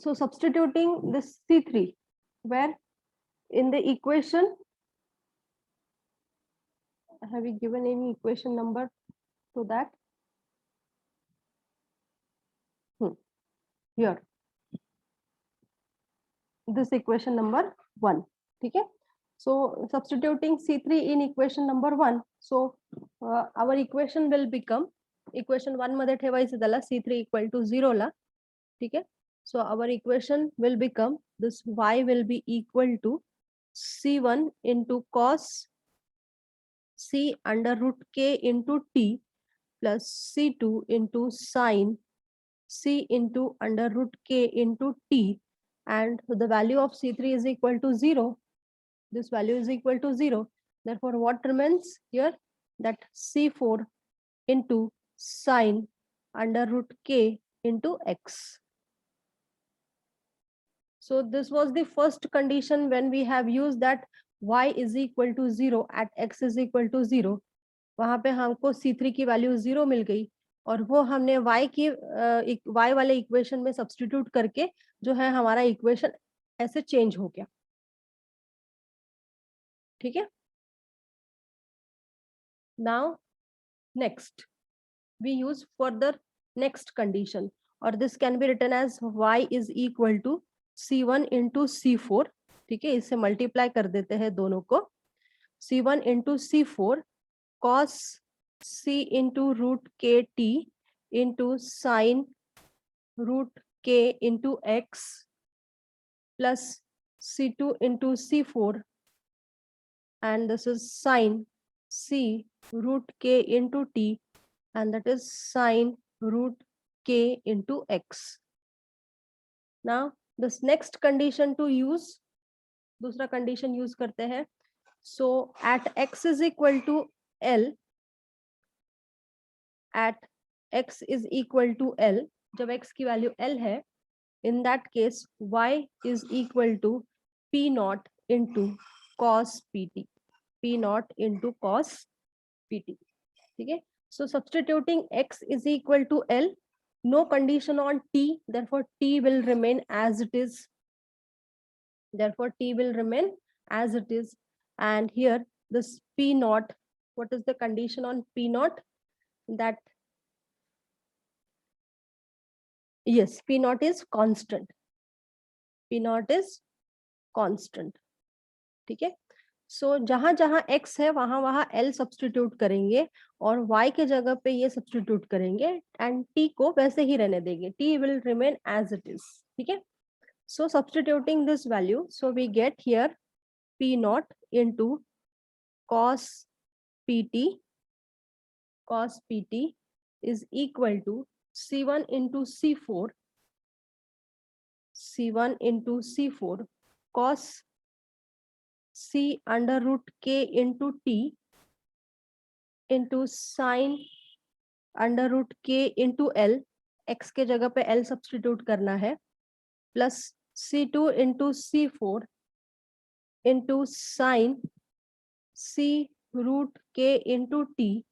So substituting this C3, where in the equation, have we given any equation number to that? Here, this equation number 1. Okay. So substituting C3 in equation number 1. So our equation will become equation 1 मध्ये ठेवायचं त्याला C3 equal to 0 La. Okay. So our equation will become this y will be equal to C1 into cos C under root k into t plus C2 into sine C into under root k into t, and the value of C3 is equal to 0. This value is equal to 0. Therefore, what remains here? That C4 into sine under root k into x. So this was the first condition when we have used that y is equal to 0 at x is equal to 0. वहां पे हमको C3 की value 0 मिल गई और वो हमने y की y वाले इक्वेशन में सब्स्टिट्यूट करके जो है हमारा इक्वेशन ऐसे चेंज हो गया. ठीक है. Now next we use further next condition, or this can be written as y is equal to C1 into C4. ठीक है, इससे मल्टीप्लाई कर देते हैं दोनों को. C1 into C4 cos C into root kt into sine root k into x plus C2 into C4, and this is sine C root k into t, and that is sine root k into x. Now this next condition to use, दूसरा condition use करते हैं. So at x is equal to L, at x is equal to L, जब x की value L है, in that case y is equal to p naught into cos pt, p naught into cos pt. ठीक है. So substituting x is equal to L, no condition on t, therefore t will remain as it is. Therefore t will remain as it is. And here this p naught, what is the condition on p naught? That yes, p naught is constant. p naught is constant. ठीक है. सो जहां जहां x है वहां वहां L substitute करेंगे और y के जगह पे ये सब्स्टिट्यूट करेंगे एंड t को वैसे ही रहने देंगे. t will remain as it is. ठीक है. So substituting this value, so we get here p naught into cos pt. Cos pt is equal to C1 into C4, C1 into C4 cos C under root k into t into sine under root k into L, x के जगह पे L substitute करना है, plus C2 into C4 into sine C root k into t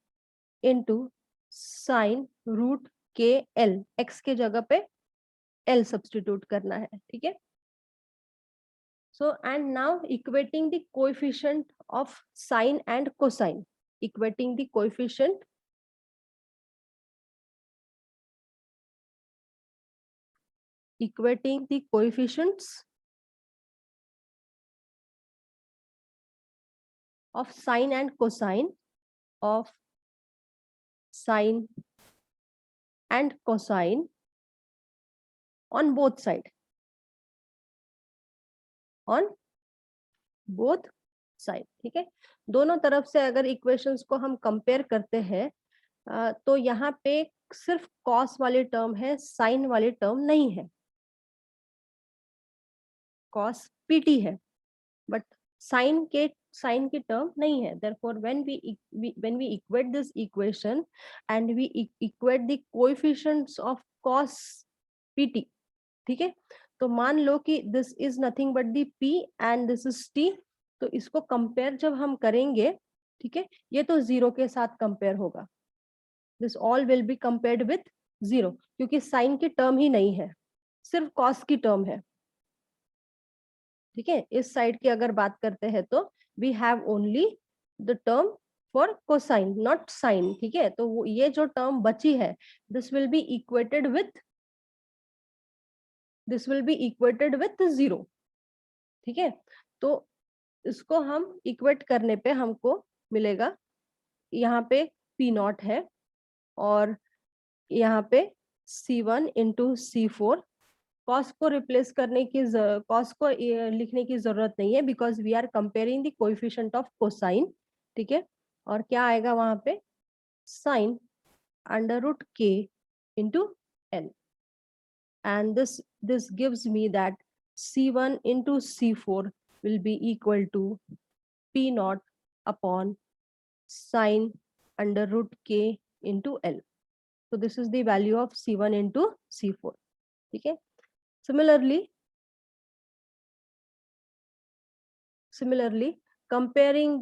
into sine root k L, x के जगह पे L substitute करना है. ठीक है. So and now equating the coefficient of sine and cosine, equating the coefficient equating the coefficients of sine and cosine of sine and cosine on both side, on both side. ठीक है. दोनों तरफ से अगर इक्वेशंस को हम compare करते हैं तो यहाँ पे सिर्फ कॉस वाली टर्म है, साइन वाली टर्म नहीं है. कॉस पीटी है बट साइन की टर्म नहीं है. therefore when we equate this equation and we equate the coefficients of cos pt, ठीक है, तो मान लो कि this is nothing but the p and this is t, तो इसको कंपेयर जब हम करेंगे, ठीक है, ये तो 0 के साथ कंपेयर होगा. This all will be compared with 0 क्योंकि साइन की टर्म ही नहीं है. सिर्फ कॉस की टर्म है, ठीक है। इस साइड की अगर बात करते हैं तो we have only the term for cosine not sine, ठीक है। तो वो ये जो टर्म बची है this will be equated with zero, ठीक है। तो इसको हम इक्वेट करने पे हमको मिलेगा, यहाँ पे पी नॉट है और यहाँ पे C1 इंटू C4। कॉस को रिप्लेस करने की कॉस को लिखने की जरूरत नहीं है because we are comparing the coefficient of cosine, ठीक है। और क्या आएगा वहां पे, sine under root k into L, and this gives me that C1 into C4 will be equal to P naught upon sine under root K into L. So this is the value of C1 into C4. Okay. Similarly, comparing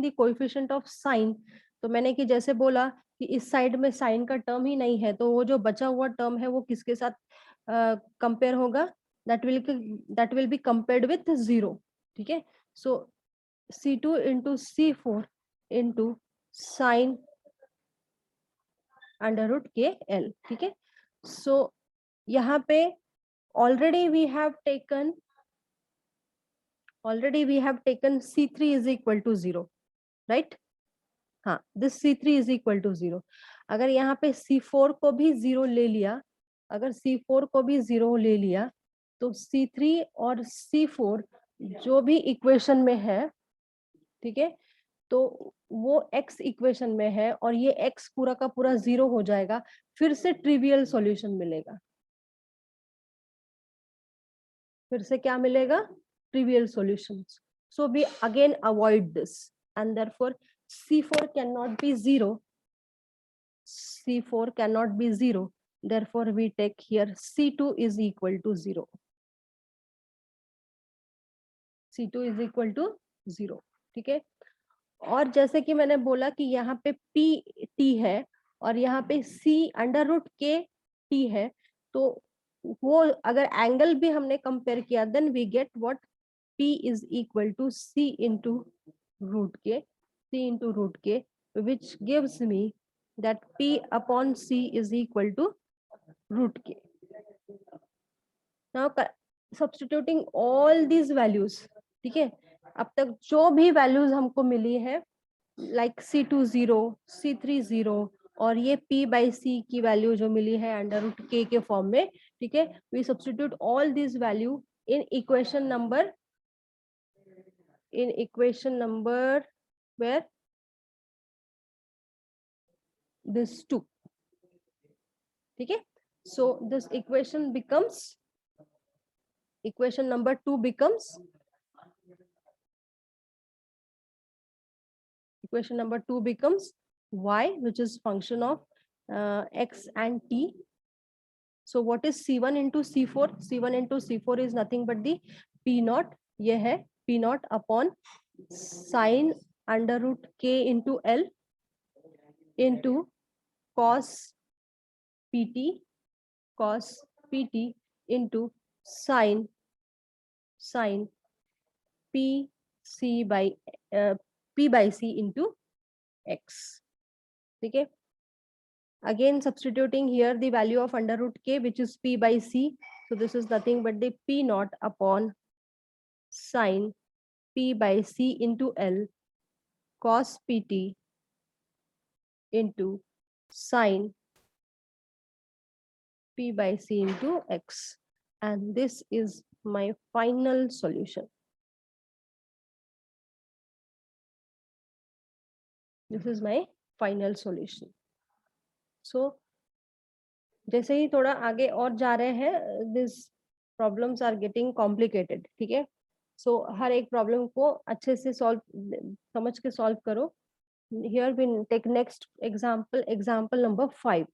the coefficient of sine, तो मैंने कि जैसे बोला कि इस side में sign का term ही नहीं है, तो वो जो बचा हुआ टर्म है वो किसके साथ कंपेयर होगा, that will be compared with zero, ठीक है। So C2 into C4 into sine under root k L, ठीक है। सो यहाँ पे already we have taken C3 is equal to 0, right? हाँ, this C3 is equal to 0। अगर यहाँ पे C4 को भी 0 ले लिया, तो C3 और C4 जो भी इक्वेशन में है, ठीक है, तो वो x इक्वेशन में है और ये x पूरा का पूरा 0 हो जाएगा, फिर से ट्रिवियल सॉल्यूशन मिलेगा। फिर से क्या मिलेगा, trivial solutions. So we again avoid this and therefore C4 cannot be 0. C4 cannot be 0. Therefore, we take here C2 is equal to 0. C2 is equal to 0, ठीक है। और जैसे कि मैंने बोला कि यहाँ पे पी टी है और यहाँ पे C under root k t है, तो वो अगर एंगल भी हमने कंपेयर किया then we get what, P is equal to C into root k, which gives me that P upon C is equal to root k. Now substituting all these values, ठीक है, अब तक जो भी values हमको मिली है like C2 0, C3 0 और ये P by C की वैल्यू जो मिली है अंडर रूट के फॉर्म में, ठीक है, we substitute all this value in equation number where this 2, ठीक है। So this equation number 2 becomes y, which is function of x and t. So what is C1 into C4? C1 into C4 is nothing but the P naught, ये है P naught upon sine under root k into L into cos pt into sine P by C into x, ठीक है। Again substituting here the value of under root k, which is P by C. So this is nothing but the P naught upon sine P by C into L cos pt into sine P by C into x. And this is my final solution. This is my final solution. So जैसे ही थोड़ा आगे और जा रहे हैं, this problems are getting complicated, ठीक है। सो हर एक प्रॉब्लम को अच्छे से समझ के सॉल्व करो। Here we take next example number 5।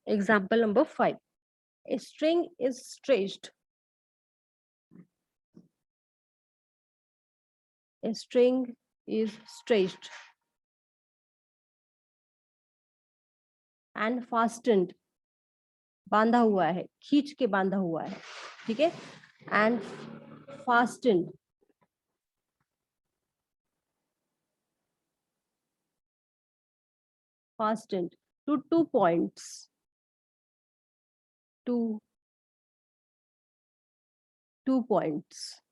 Example number 5, A string is stretched. A string is stretched and fastened. बांधा हुआ है, खींच के बांधा हुआ है, ठीक है. And fastened to 2 points, to 2 points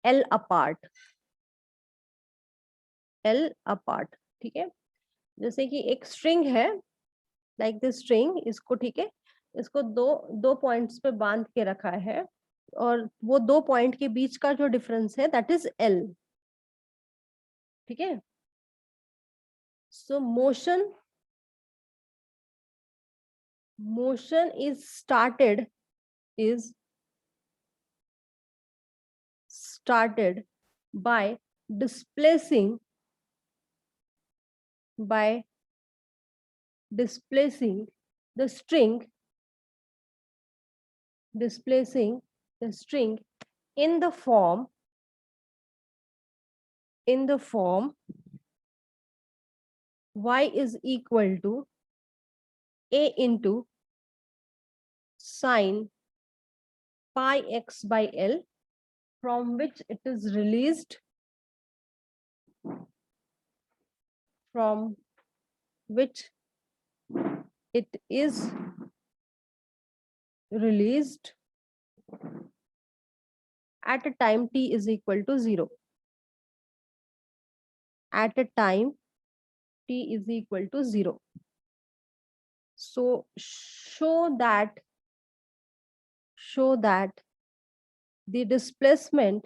L apart. L apart, ठीक है. जैसे कि एक स्ट्रिंग है, लाइक दिस स्ट्रिंग, इसको, ठीक है, इसको दो दो पॉइंट्स पे बांध के रखा है, और वो 2 पॉइंट के बीच का जो डिफरेंस है दैट इज L, ठीक है. सो motion is started by displacing the string in the form y is equal to a into sine pi x by L, from which it is released at a time t is equal to 0. At a time t is equal to 0. So show that the displacement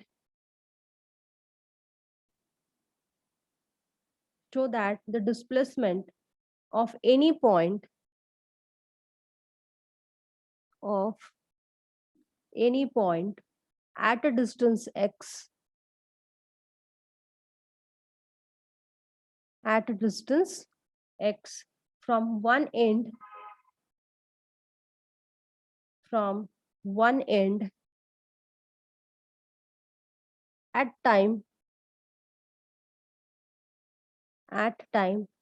of any point at a distance x from one end at time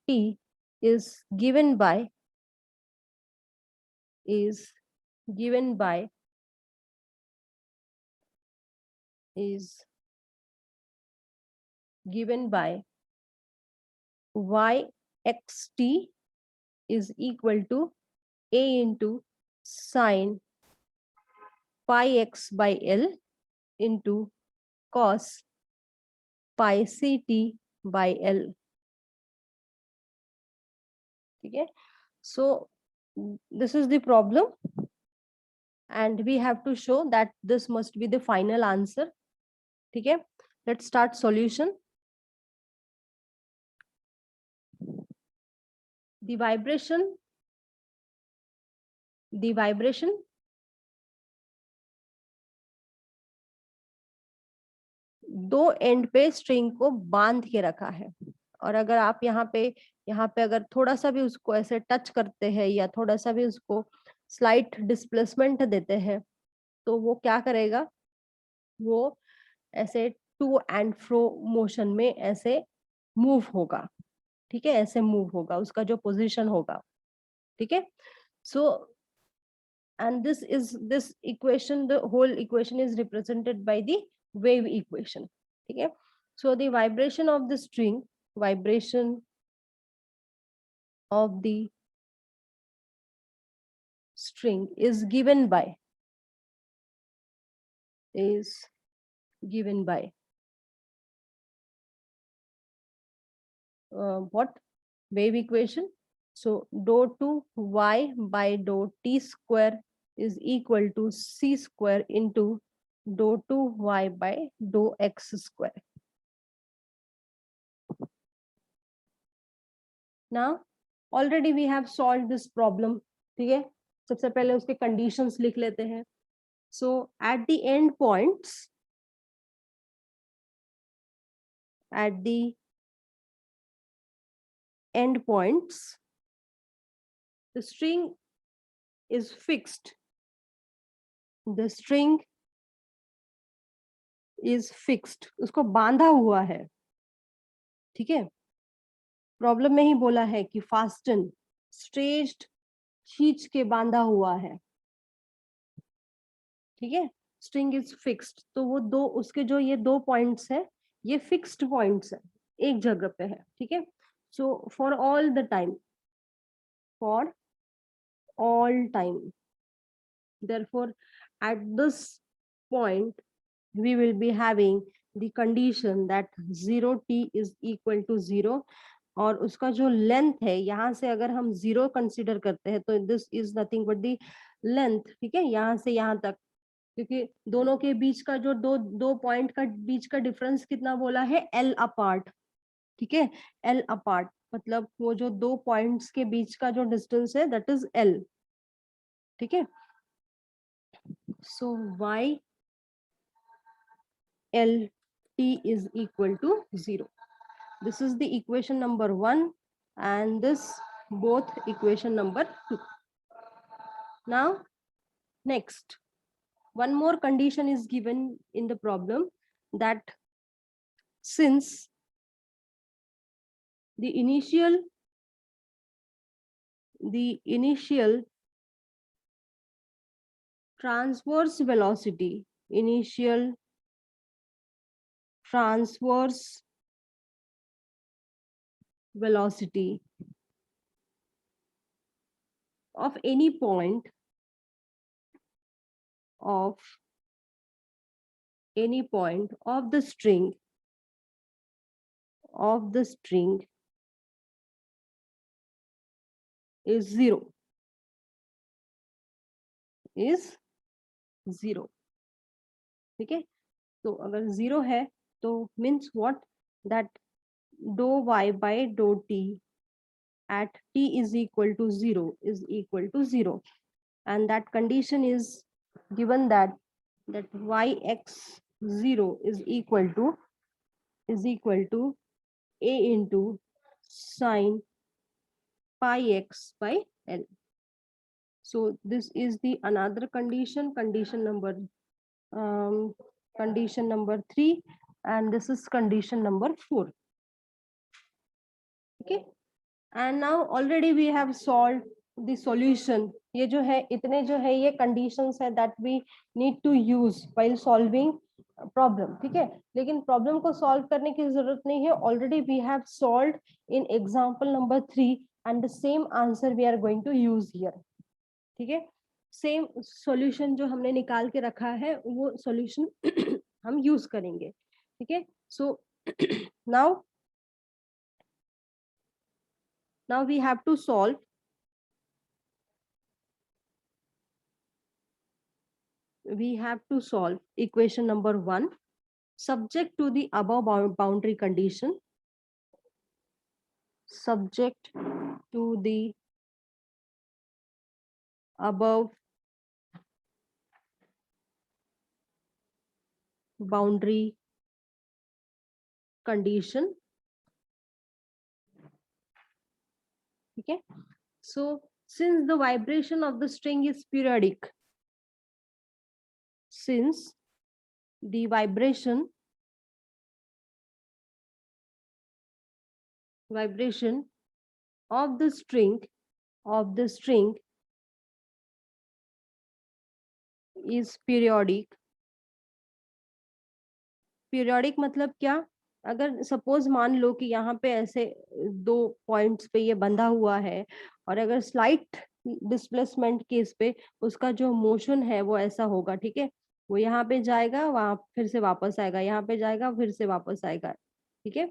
t is given by y xt is equal to a into sine pi x by L into cos pi ct by L. Okay, so this is the problem, and we have to show that this must be the final answer. Okay, let's start solution. The vibration दो and पे string को बांध के रखा है, और अगर आप यहाँ पे अगर थोड़ा सा भी उसको ऐसे टच करते हैं या थोड़ा सा भी उसको स्लाइट डिस्प्लेसमेंट देते हैं, तो वो क्या करेगा, वो ऐसे टू एंड फ्रो मोशन में ऐसे मूव होगा, ठीक है, ऐसे मूव होगा, उसका जो पोजीशन होगा, ठीक है. सो and this equation, the whole equation is represented by the wave equation. Okay, so the vibration of the string is given by what wave equation. So dou 2 y by dou t square is equal to c square into dou 2 y by dou x square. Now already we have solved this problem. ठीक है, सबसे पहले उसके conditions लिख लेते हैं. So at the end points, the string is fixed. The string is fixed. उसको बांधा हुआ है. ठीक है. प्रॉब्लम में ही बोला है कि फास्टन, स्ट्रेच्ड, खींच के बांधा हुआ है. ठीक है. स्ट्रिंग इज फिक्स्ड, तो वो दो, उसके जो ये 2 पॉइंट्स है, ये फिक्स्ड पॉइंट्स है, एक जगह पे है. ठीक है. So for all the time, for all time, therefore at this point we will be having the condition that 0t is equal to 0. और उसका जो लेंथ है, यहाँ से अगर हम 0 कंसिडर करते हैं तो this is nothing but the length. ठीक है. यहाँ से यहाँ तक, क्योंकि दोनों के बीच का जो दो पॉइंट का बीच का डिफरेंस कितना बोला है, एल अपार्ट. ठीक है. एल अपार्ट मतलब वो जो 2 पॉइंट्स के बीच का जो डिस्टेंस है, दैट इज एल. ठीक है. So Y L T is equal to 0. This is the equation number 1 and this both equation number 2. Now next, one more condition is given in the problem, that since the initial transverse velocity, initial transverse velocity of any point of the string is 0. ठीक है. तो अगर 0 है तो means what, that dou y by dou t at t is equal to 0 and that condition is given that yx 0 is equal to a into sine pi x by l. So this is the another condition number 3, and this is condition number 4. Okay, and now already we have solved the solution. ये जो है, इतने जो है ये conditions है that we need to use while solving problem. ठीक है. लेकिन problem को solve करने की जरूरत नहीं है, already we have solved in example number 3 and the same answer we are going to use here. ठीक है. सेम सॉल्यूशन जो हमने निकाल के रखा है वो सॉल्यूशन हम यूज करेंगे. ठीक है. सो now we have to solve equation number 1 subject to the above boundary condition, subject to the above boundary condition. Okay, so since the vibration of the string is periodic, since the vibration of the string is periodic. Periodic मतलब क्या, अगर suppose मान लो कि यहाँ पे ऐसे 2 points पे ये बंधा हुआ है और अगर स्लाइट डिस्प्लेसमेंट केस पे उसका जो मोशन है वो ऐसा होगा. ठीक है. वो यहाँ पे जाएगा, वहां फिर से वापस आएगा, यहाँ पे जाएगा, फिर से वापस आएगा. ठीक है.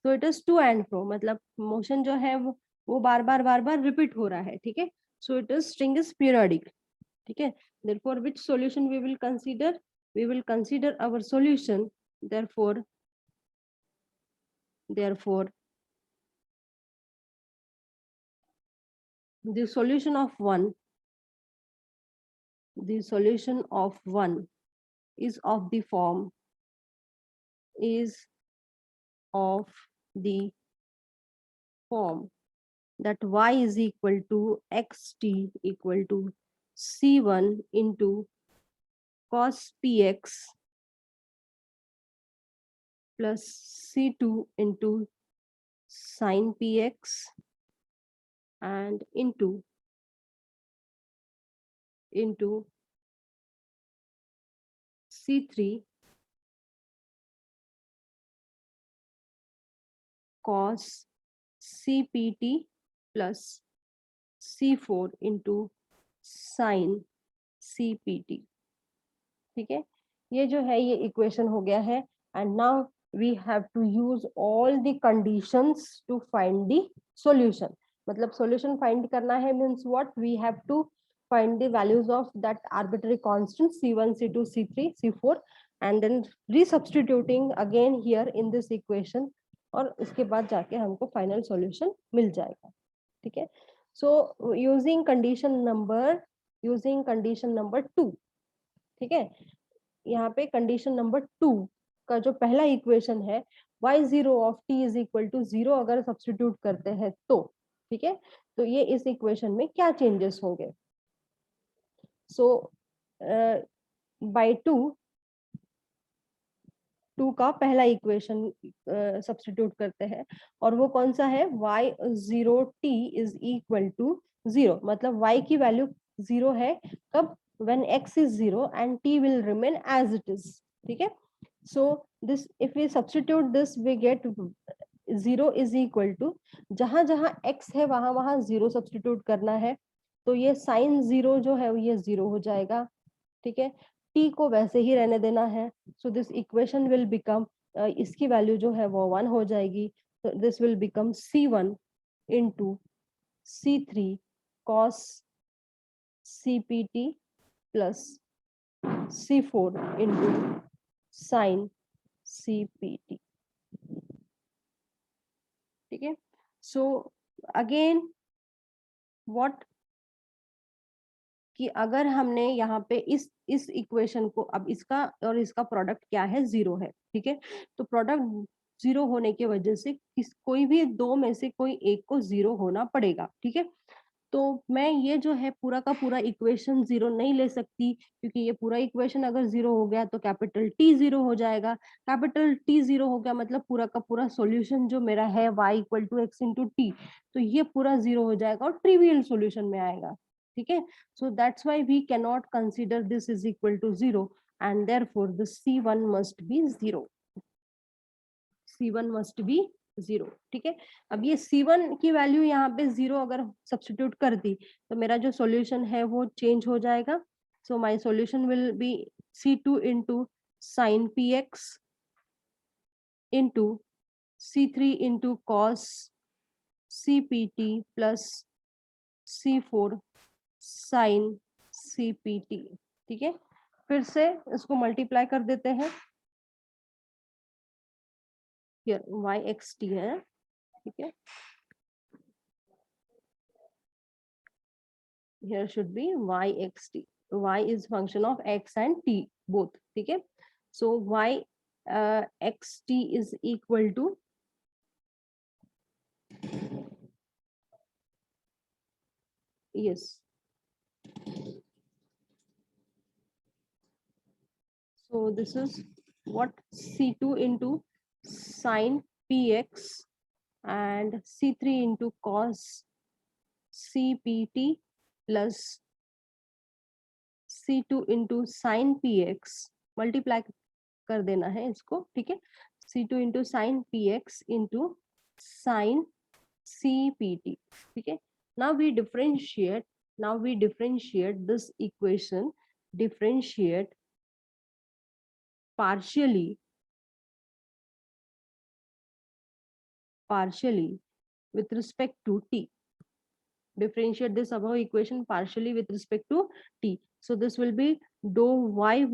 तो it is to and fro, मतलब मोशन जो है वो बार बार रिपीट हो रहा है. ठीक है. So it is string is periodic. ठीक है. therefore which solution we will consider our solution. Therefore the solution of 1 is of the form that y is equal to xt equal to C1 into cos px plus C2 into sin px and into C3 cos CPT plus C4 into sin CPT। ठीक है, ये जो है ये equation हो गया है। And now we have to use all the conditions to find the solution. मतलब सॉल्यूशन फाइंड करना है means what, we have to find the values of that arbitrary constant C1, C2, C3, C4 and then resubstituting again here in this equation, और इसके बाद जाके हमको final solution मिल जाएगा। ठीक है, सो यूजिंग कंडीशन नंबर 2, ठीक है, यहाँ पे कंडीशन नंबर 2 का जो पहला इक्वेशन है y0 of t is equal to 0 अगर सब्स्टिट्यूट करते हैं तो, ठीक है, तो ये इस इक्वेशन में क्या चेंजेस होंगे। सो बाय 2 का पहला इक्वेशन सब्स्टिट्यूट करते हैं और वो कौन सा है, y0t इज इक्वल टू 0, मतलब y की वैल्यू 0 है कब, when x is 0 and t will remain as it is। ठीक है, so this if we substitute this we get 0 is equal to, जहां जहां x है वहां वहां 0 सब्स्टिट्यूट करना है, तो ये साइन 0 जो है ये 0 हो जाएगा। ठीक है, t को वैसे ही रहने देना है, so this equation will become, इसकी वैल्यू जो है वो 1 हो जाएगी, तो this will become C1 into C3 cos CPT plus C4 into sin CPT। ठीक है, सो अगेन व्हाट, कि अगर हमने यहाँ पे इस इक्वेशन को, अब इसका और इसका प्रोडक्ट क्या है, 0 है। ठीक है, तो प्रोडक्ट 0 होने की वजह से कोई भी दो में से कोई एक को 0 होना पड़ेगा। ठीक है, तो मैं ये जो है पूरा का पूरा इक्वेशन 0 नहीं ले सकती, क्योंकि ये पूरा इक्वेशन अगर 0 हो गया तो कैपिटल T 0 हो जाएगा। कैपिटल T 0 हो गया मतलब पूरा का पूरा सॉल्यूशन जो मेरा है y equal to x into t, तो ये पूरा 0 हो जाएगा और ट्रिवियल सॉल्यूशन में आएगा। ठीक है, so that's why we can not consider this is equal to 0 and therefore the C1 must be 0। C1 must be 0। ठीक है, अब ये C1 की वैल्यू यहाँ पे 0 अगर सब्स्टिट्यूट कर दी तो मेरा जो सॉल्यूशन है वो चेंज हो जाएगा। So my solution will be C2 into sin px into C3 into cos CPT plus C4 sin CPT। ठीक है, फिर से इसको मल्टीप्लाई कर देते हैं, हियर yxt है। ठीक है, here should be yxt, y is function of x and t both। ठीक है, so y xt is equal to, yes, so this is what, C2 into sin px and C3 into cos CPT plus C2 into sin px, multiply कर देना है इसको। ठीक है, C2 into sin px into sin CPT। ठीक है, now we differentiate this equation, differentiate partially with respect to t, differentiate this above equation partially with respect to t, so this will be dou y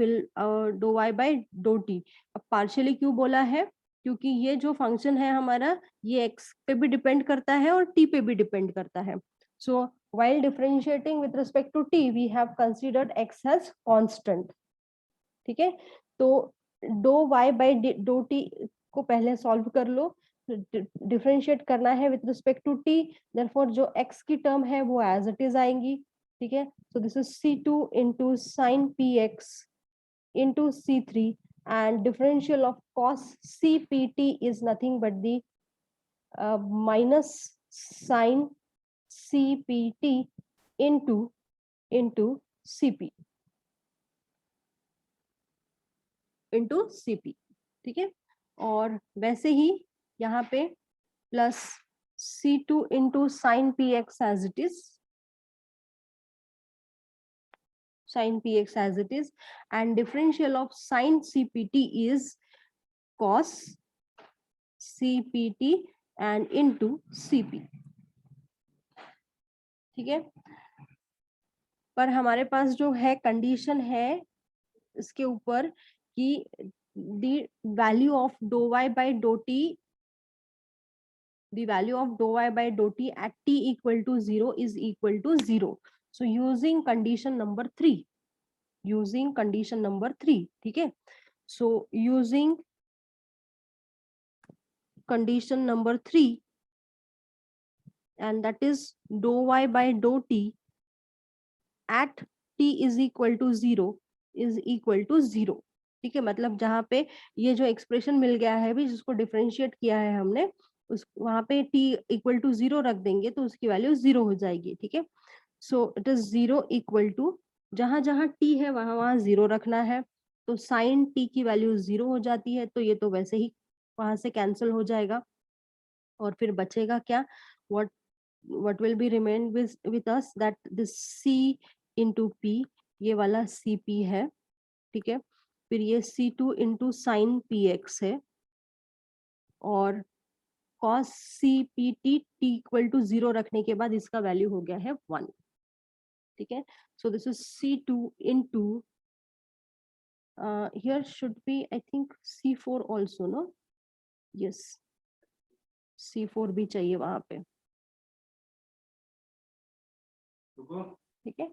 by dou t। अब partially क्यों बोला है, क्योंकि ये जो function है हमारा ये x पे भी डिपेंड करता है और t पे भी डिपेंड करता है। so while differentiating with respect to t we have considered x as constant। ठीक है, तो dou y by dou t को पहले सॉल्व कर लो, डिफरेंशिएट करना है with respect to t, therefore जो x की टर्म है वो एज इट इज आएंगी। ठीक है, so this is C2 into sin px into C3 and differential of cos CPT is nothing but the minus sin CPT into CP into CP, ठीक है। और वैसे ही यहाँ पे plus C2 into sin px as it is, sin px as it is, and differential of sin CPT is cos CPT and into CP, ठीक है। पर हमारे पास जो है कंडीशन है इसके ऊपर कि the value of dou y by dou t, the value of dou y by dou t at t equal to 0 is equal to 0. So using condition number 3, using condition number 3, ठीक है। So using condition number 3 and that is dou y by dou t at t is equal to 0 is equal to 0, ठीक है। मतलब जहां पे ये जो expression मिल गया है भी जिसको डिफरेंशिएट किया है हमने उस वहां पे t इक्वल टू 0 रख देंगे तो उसकी वैल्यू 0 हो जाएगी, ठीक है। So it is 0 equal to जहां जहां t है वहां वहां 0 रखना है, तो साइन t की वैल्यू 0 हो जाती है, तो ये तो वैसे ही वहां से कैंसिल हो जाएगा और फिर बचेगा क्या, what will be remain with us that this c into p, ये वाला cp है, ठीक है। फिर ये c2 into sin px है और cos cpt t equal to 0 रखने के बाद इसका वैल्यू हो गया है 1, ठीक है। so this is c2 into here should be I think c4 also, no, yes, c4 भी चाहिए वहां पे, ठीक है।